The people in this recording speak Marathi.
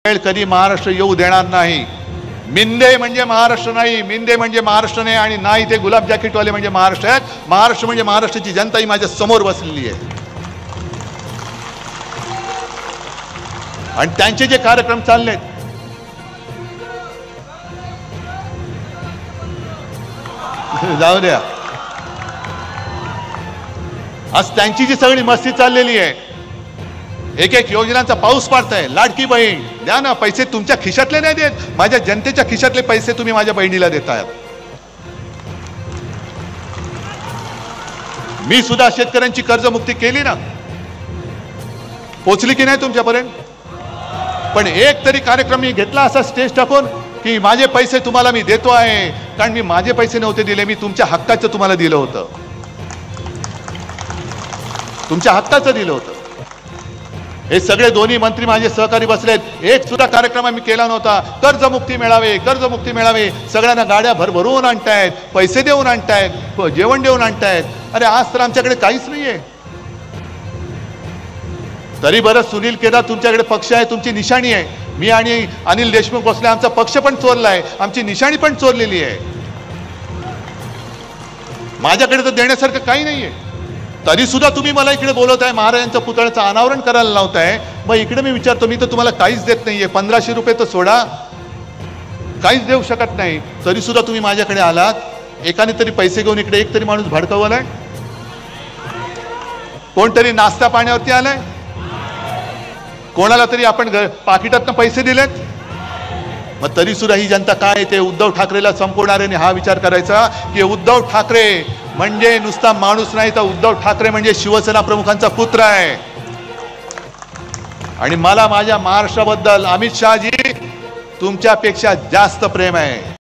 वेळ कधी महाराष्ट्र येऊ देणार नाही। मिंदे म्हणजे महाराष्ट्र नाही, मिंदे म्हणजे महाराष्ट्र नाही आणि नाही ते गुलाब जॅकेटवाले म्हणजे महाराष्ट्र आहेत। महाराष्ट्र म्हणजे महाराष्ट्राची जनता ही माझ्या समोर बसलेली आहे आणि त्यांचे जे कार्यक्रम चाललेत जाऊ द्या। आज त्यांची जी सगळी मस्ती चाललेली आहे, एक एक योजनांचा पाऊस पाडताय। लाडकी बहीण द्या ना, पैसे तुमच्या खिशातले नाही देत, माझ्या जनतेच्या खिशातले पैसे तुम्ही माझ्या बहिणीला देताय। मी सुद्धा शेतकऱ्यांची कर्जमुक्ती केली ना, पोचली की नाही तुमच्यापर्यंत? पण एक तरी कार्यक्रम मी घेतला असा स्टेज टाकून की माझे पैसे तुम्हाला मी देतो आहे, कारण मी माझे पैसे नव्हते दिले, मी तुमच्या हक्काचं तुम्हाला दिलं होतं, तुमच्या हक्काचं दिलं होतं। हे सगळे दोन्ही मंत्री माझे सहकारी बसलेत, एक सुद्धा कार्यक्रम आम्ही केला नव्हता। कर्जमुक्ती मिळावे, कर्जमुक्ती मिळावे, सगळ्यांना गाड्या भरभरून आणतायत, पैसे देऊन आणतायत, जेवण देऊन आणतायत। अरे आज तर आमच्याकडे काहीच नाहीये। तरी बरं सुनील केदार तुमच्याकडे पक्ष आहे, तुमची निशाणी आहे। मी आणि अनिल देशमुख बसले, आमचा पक्ष पण चोरलाय, आमची निशाणी पण चोरलेली आहे। माझ्याकडे तर देण्यासारखं काही नाहीये, तरी सुद्धा तुम्ही मला इकडे बोलवताय, महाराजांच्या पुतळ्याचं अनावरण करायला लावताय। मग इकडे मी विचारतो, मी तर तुम्हाला काहीच देत नाहीये, 1500 रुपये तर सोडा, काहीच देऊ शकत नाही, तरी सुद्धा तुम्ही माझ्याकडे आलात। एकाने तरी पैसे घेऊन इकडे एक तरी माणूस भडकवलाय, कोणतरी नाश्ता पाण्यावरती आलाय, कोणाला तरी आपण पाकिटातनं पैसे दिलेत। मग तरी सुद्धा ही जनता काय ते उद्धव ठाकरेला संपवणार आहे। हा विचार करायचा की उद्धव ठाकरे म्हणजे नुसता माणूस नाही, तर उद्धव ठाकरे म्हणजे शिवसेना प्रमुखांचा पुत्र आहे आणि मला माझ्या महाराष्ट्राबद्दल अमित शहाजी तुमच्यापेक्षा जास्त प्रेम आहे।